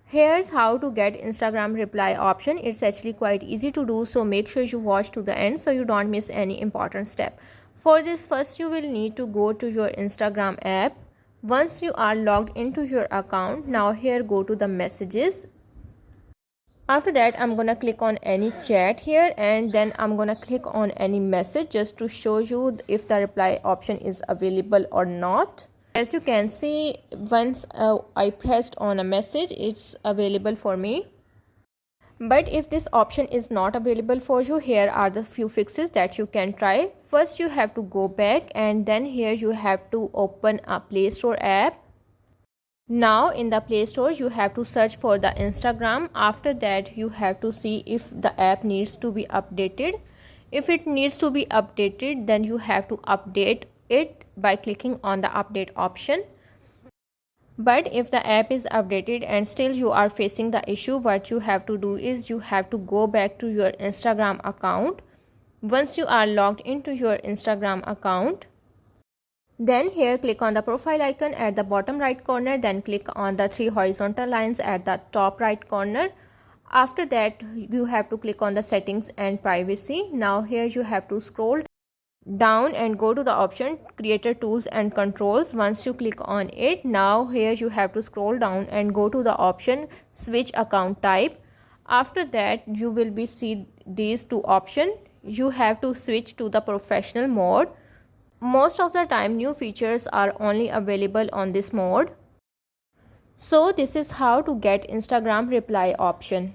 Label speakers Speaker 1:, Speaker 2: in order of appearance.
Speaker 1: Here's how to get Instagram reply option. It's actually quite easy to do, so make sure you watch to the end so you don't miss any important step. For this, first you will need to go to your Instagram app. Once you are logged into your account, now here go to the messages. After that, I'm gonna click on any chat here, and then I'm gonna click on any message just to show you if the reply option is available or not. As you can see, once I pressed on a message, it's available for me. But if this option is not available for you, here are the few fixes that you can try. First, you have to go back, and then here you have to open a Play Store app. Now in the Play Store, you have to search for the Instagram. After that, you have to see if the app needs to be updated. If it needs to be updated, then you have to update it by clicking on the update option. But if the app is updated and still you are facing the issue, what you have to do is you have to go back to your Instagram account. Once you are logged into your Instagram account, then here click on the profile icon at the bottom right corner, then click on the 3 horizontal lines at the top right corner. After that, you have to click on the settings and privacy. Now here you have to scroll down and go to the option creator tools and controls. Once you click on it, now here you have to scroll down and go to the option switch account type. After that, you will be see these two options. You have to switch to the professional mode. Most of the time, new features are only available on this mode. So this is how to get Instagram reply option.